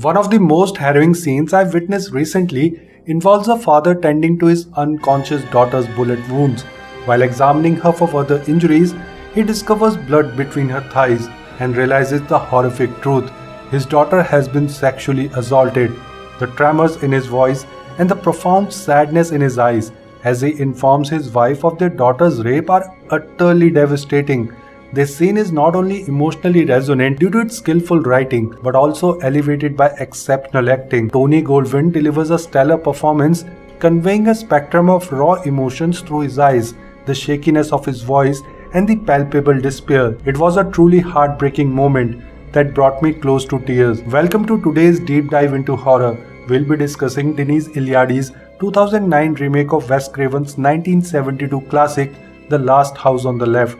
One of the most harrowing scenes I've witnessed recently involves a father tending to his unconscious daughter's bullet wounds. While examining her for further injuries, he discovers blood between her thighs and realizes the horrific truth. His daughter has been sexually assaulted. The tremors in his voice and the profound sadness in his eyes as he informs his wife of their daughter's rape are utterly devastating. This scene is not only emotionally resonant due to its skillful writing, but also elevated by exceptional acting. Tony Goldwyn delivers a stellar performance, conveying a spectrum of raw emotions through his eyes, the shakiness of his voice, and the palpable despair. It was a truly heartbreaking moment that brought me close to tears. Welcome to today's deep dive into horror. We'll be discussing Denis Iliadis' 2009 remake of Wes Craven's 1972 classic, The Last House on the Left.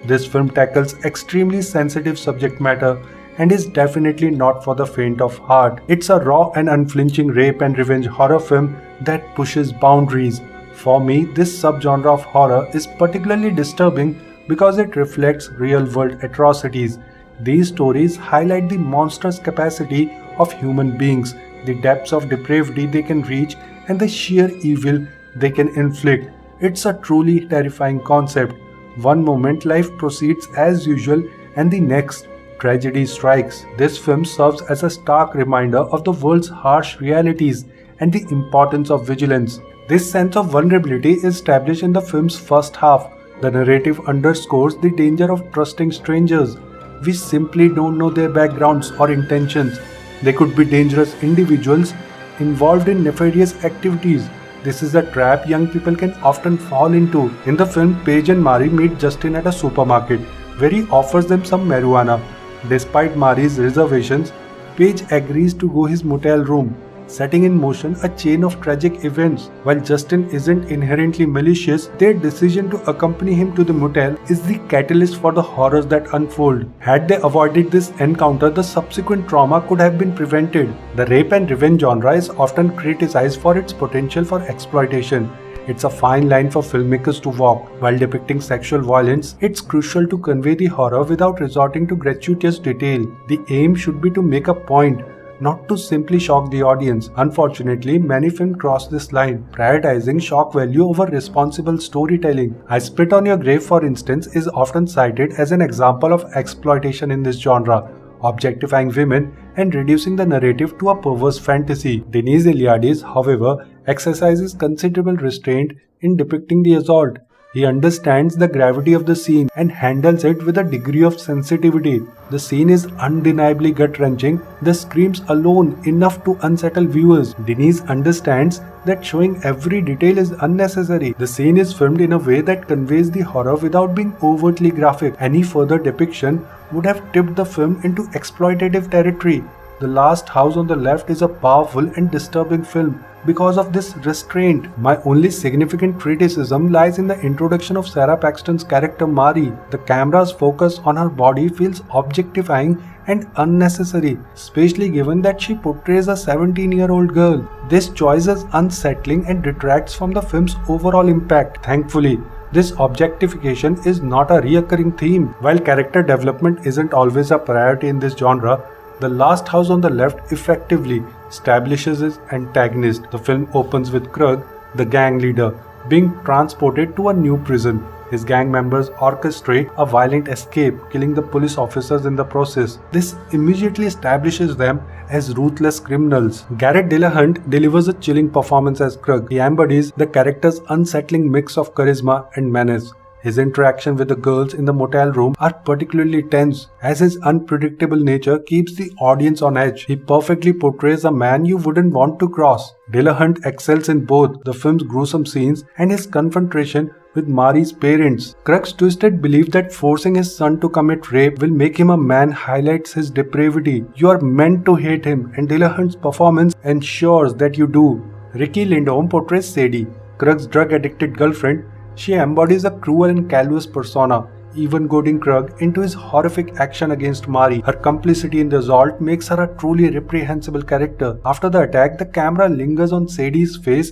This film tackles extremely sensitive subject matter and is definitely not for the faint of heart. It's a raw and unflinching rape and revenge horror film that pushes boundaries. For me, this subgenre of horror is particularly disturbing because it reflects real-world atrocities. These stories highlight the monstrous capacity of human beings, the depths of depravity they can reach, and the sheer evil they can inflict. It's a truly terrifying concept. One moment life proceeds as usual and the next tragedy strikes. This film serves as a stark reminder of the world's harsh realities and the importance of vigilance. This sense of vulnerability is established in the film's first half. The narrative underscores the danger of trusting strangers. We simply don't know their backgrounds or intentions. They could be dangerous individuals involved in nefarious activities. This is a trap young people can often fall into. In the film, Paige and Mari meet Justin at a supermarket, where he offers them some marijuana. Despite Mari's reservations, Paige agrees to go his motel room, setting in motion a chain of tragic events. While Justin isn't inherently malicious, their decision to accompany him to the motel is the catalyst for the horrors that unfold. Had they avoided this encounter, the subsequent trauma could have been prevented. The rape and revenge genre is often criticized for its potential for exploitation. It's a fine line for filmmakers to walk. While depicting sexual violence, it's crucial to convey the horror without resorting to gratuitous detail. The aim should be to make a point, not to simply shock the audience. Unfortunately, many films cross this line, prioritizing shock value over responsible storytelling. I Spit on Your Grave, for instance, is often cited as an example of exploitation in this genre, objectifying women and reducing the narrative to a perverse fantasy. Denis Iliadis, however, exercises considerable restraint in depicting the assault. He understands the gravity of the scene and handles it with a degree of sensitivity. The scene is undeniably gut-wrenching, the screams alone enough to unsettle viewers. Denis understands that showing every detail is unnecessary. The scene is filmed in a way that conveys the horror without being overtly graphic. Any further depiction would have tipped the film into exploitative territory. The Last House on the Left is a powerful and disturbing film because of this restraint. My only significant criticism lies in the introduction of Sarah Paxton's character Mari. The camera's focus on her body feels objectifying and unnecessary, especially given that she portrays a 17-year-old girl. This choice is unsettling and detracts from the film's overall impact. Thankfully, this objectification is not a recurring theme. While character development isn't always a priority in this genre, The Last House on the Left effectively establishes his antagonist. The film opens with Krug, the gang leader, being transported to a new prison. His gang members orchestrate a violent escape, killing the police officers in the process. This immediately establishes them as ruthless criminals. Garrett Dillahunt delivers a chilling performance as Krug. He embodies the character's unsettling mix of charisma and menace. His interaction with the girls in the motel room are particularly tense, as his unpredictable nature keeps the audience on edge. He perfectly portrays a man you wouldn't want to cross. Dillahunt excels in both the film's gruesome scenes and his confrontation with Mari's parents. Krug's twisted belief that forcing his son to commit rape will make him a man highlights his depravity. You are meant to hate him, and Dillahunt's performance ensures that you do. Ricky Lindholm portrays Sadie, Krug's drug-addicted girlfriend. She embodies a cruel and callous persona, even goading Krug into his horrific action against Mari. Her complicity in the assault makes her a truly reprehensible character. After the attack, the camera lingers on Sadie's face,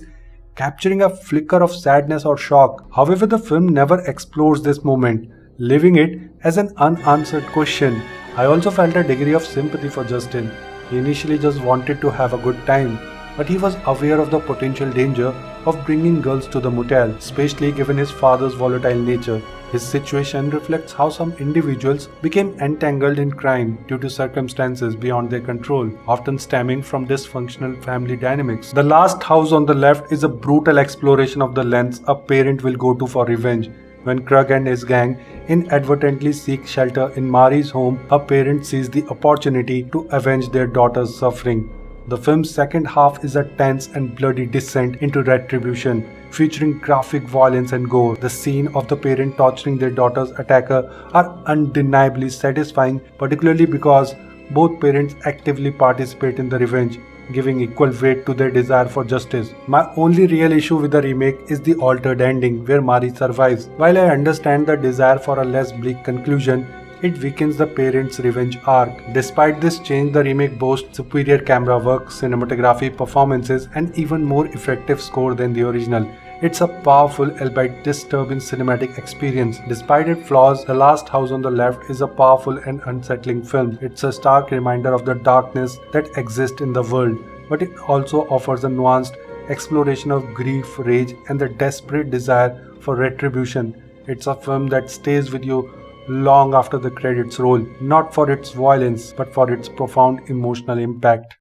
capturing a flicker of sadness or shock. However, the film never explores this moment, leaving it as an unanswered question. I also felt a degree of sympathy for Justin. He initially just wanted to have a good time, but he was aware of the potential danger of bringing girls to the motel, especially given his father's volatile nature. His situation reflects how some individuals became entangled in crime due to circumstances beyond their control, often stemming from dysfunctional family dynamics. The last house on the left is a brutal exploration of the lengths a parent will go to for revenge. When Krug and his gang inadvertently seek shelter in Mari's home, her parent sees the opportunity to avenge their daughter's suffering. The film's second half is a tense and bloody descent into retribution, featuring graphic violence and gore. The scene of the parent torturing their daughter's attacker are undeniably satisfying, particularly because both parents actively participate in the revenge, giving equal weight to their desire for justice. My only real issue with the remake is the altered ending, where Mari survives. While I understand the desire for a less bleak conclusion, it weakens the parents' revenge arc. Despite this change, the remake boasts superior camera work, cinematography, performances, and even more effective score than the original. It's a powerful, albeit disturbing cinematic experience. Despite its flaws, The Last House on the Left is a powerful and unsettling film. It's a stark reminder of the darkness that exists in the world, but it also offers a nuanced exploration of grief, rage, and the desperate desire for retribution. It's a film that stays with you long after the credits roll, not for its violence, but for its profound emotional impact.